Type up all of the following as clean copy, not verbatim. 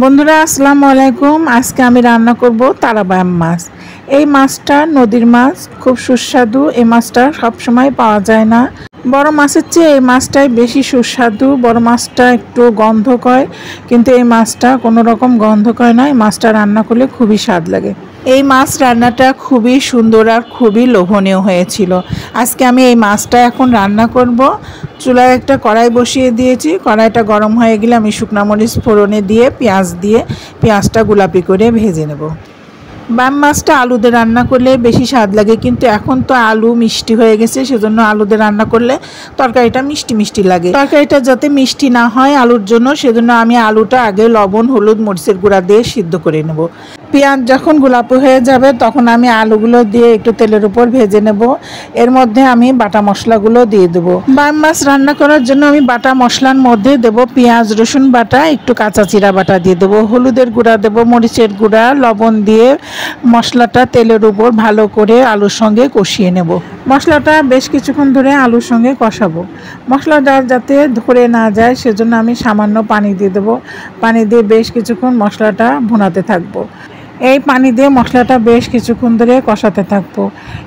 বন্ধুরা আসসালামু আলাইকুম। আজকে আমি রান্না করব তারাবায়াম মাছ। এই মাছটা নদীর মাছ, খুব সুস্বাদু। এই মাছটা সবসময় পাওয়া যায় না। বড় মাছের চেয়ে এই মাছটাই বেশি সুস্বাদু। বড় মাছটা একটু গন্ধকয়, কিন্তু এই মাছটা কোনো রকম গন্ধকয় নয়। মাছটা রান্না করলে খুবই স্বাদ লাগে। এই মাছ রান্নাটা খুবই সুন্দর আর খুবই লোভনীয় হয়েছিল। আজকে আমি এই মাছটা এখন রান্না করব। চুলায় একটা কড়াই বসিয়ে দিয়েছি। কড়াইটা গরম হয়ে গেলে আমি শুকনো মরিচ ফোড়নে দিয়ে পেঁয়াজটা গোলাপি করে ভেজে নেব। বাম মাছটা আলু দিয়ে রান্না করলে বেশি স্বাদ লাগে, কিন্তু এখন তো আলু মিষ্টি হয়ে গেছে, সেজন্য আলু দিয়ে রান্না করলে তরকারিটা মিষ্টি মিষ্টি লাগে। তরকারিটা যাতে মিষ্টি না হয় আলুর জন্য, সেজন্য আমি আলুটা আগে লবণ, হলুদ, মরিচের গুঁড়া দিয়ে সিদ্ধ করে নেব। পেঁয়াজ যখন গোলাপি হয়ে যাবে তখন আমি আলুগুলো দিয়ে একটু তেলের উপর ভেজে নেব। এর মধ্যে আমি বাটা মশলাগুলো দিয়ে দেবো। বাম মাছ রান্না করার জন্য আমি বাটা মশলার মধ্যে দেবো পেঁয়াজ, রসুন বাটা, একটু কাঁচা জিরা বাটা দিয়ে দেবো, হলুদের গুঁড়া দেবো, মরিচের গুঁড়া, লবণ দিয়ে মশলাটা তেলের উপর ভালো করে আলুর সঙ্গে কষিয়ে নেব। মশলাটা বেশ কিছুক্ষণ ধরে আলুর সঙ্গে কষাবো। মশলাটা যাতে ধরে না যায় সেজন্য আমি সামান্য পানি দিয়ে দেবো। পানি দিয়ে বেশ কিছুক্ষণ মশলাটা ভুনাতে থাকবো। এই পানি দিয়ে মশলাটা বেশ কিছুক্ষণ ধরে কষাতে থাকবো।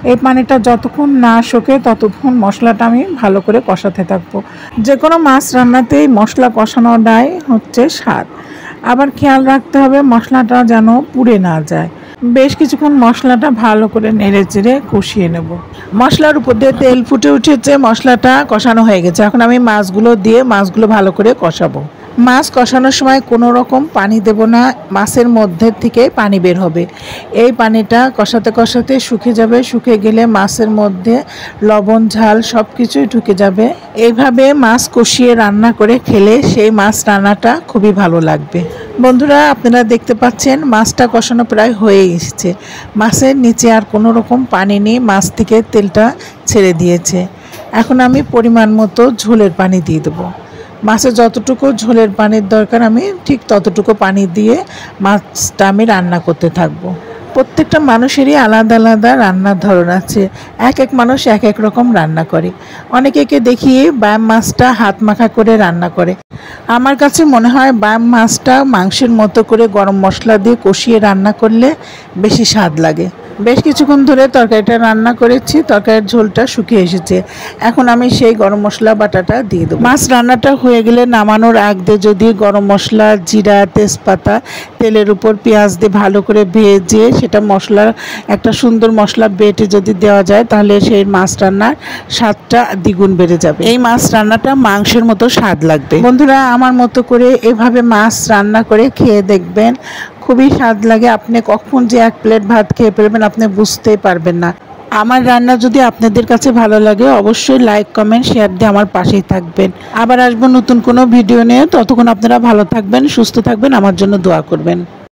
এই পানিটা যতক্ষণ না শুকে ততক্ষণ মশলাটা আমি ভালো করে কষাতে থাকবো। যে কোনো মাছ রান্নাতেই মশলা কষানোটাই হচ্ছে স্বাদ। আবার খেয়াল রাখতে হবে মশলাটা যেন পুড়ে না যায়। বেশ কিছুক্ষণ মশলাটা ভালো করে নেড়ে চেড়ে কষিয়ে নেব। মশলার উপর দিয়ে তেল ফুটে উঠেছে, মশলাটা কষানো হয়ে গেছে। এখন আমি মাছগুলো ভালো করে কষাবো। মাছ কষানোর সময় কোনো রকম পানি দেব না, মাছের মধ্যে থেকে পানি বের হবে। এই পানিটা কষাতে কষাতে শুকিয়ে যাবে। শুকিয়ে গেলে মাছের মধ্যে লবণ, ঝাল সব কিছুই ঢুকে যাবে। এইভাবে মাছ কষিয়ে রান্না করে খেলে সেই মাছ রান্নাটা খুবই ভালো লাগবে। বন্ধুরা, আপনারা দেখতে পাচ্ছেন মাছটা কষানো প্রায় হয়ে এসেছে। মাছের নিচে আর কোনো রকম পানি নেই, মাছ থেকে তেলটা ছেড়ে দিয়েছে। এখন আমি পরিমাণ মতো ঝোলের পানি দিয়ে দেবো। মাছের যতটুকু ঝোলের পানির দরকার আমি ঠিক ততটুকু পানি দিয়ে মাছটা আমি রান্না করতে থাকবো। প্রত্যেকটা মানুষেরই আলাদা আলাদা রান্নার ধরন আছে। এক এক মানুষ এক এক রকম রান্না করে। অনেকেকে দেখি বাম মাছটা হাত মাখা করে রান্না করে। আমার কাছে মনে হয় বাম মাছটা মাংসের মতো করে গরম মশলা দিয়ে কষিয়ে রান্না করলে বেশি স্বাদ লাগে। বেশ কিছুক্ষণ ধরে তরকারিটা রান্না করেছি, তরকারির ঝোলটা শুকিয়ে এসেছে। এখন আমি সেই গরম মশলা বাটাটা দিয়ে দেবো। মাছ রান্নাটা হয়ে গেলে নামানোর আগ দিয়ে যদি গরম মশলা, জিরা, তেজপাতা তেলের উপর পেঁয়াজ দিয়ে ভালো করে ভেজে সেটা মশলার একটা সুন্দর মশলা বেটে যদি দেওয়া যায় তাহলে সেই মাছ রান্নার স্বাদটা দ্বিগুণ বেড়ে যাবে। এই মাছ রান্নাটা মাংসের মতো স্বাদ লাগবে। বন্ধুরা, আমার মতো করে এভাবে মাছ রান্না করে খেয়ে দেখবেন, খুবই স্বাদ লাগে। আপনি কখন যে এক প্লেট ভাত খেয়ে ফেলবেন আপনি বুঝতেই পারবেন না। আমার রান্না যদি আপনাদের কাছে ভালো লাগে অবশ্যই লাইক, কমেন্ট, শেয়ার দিয়ে আমার পাশেই থাকবেন। আবার আসবো নতুন কোনো ভিডিও নিয়ে। ততক্ষণ আপনারা ভালো থাকবেন, সুস্থ থাকবেন, আমার জন্য দোয়া করবেন।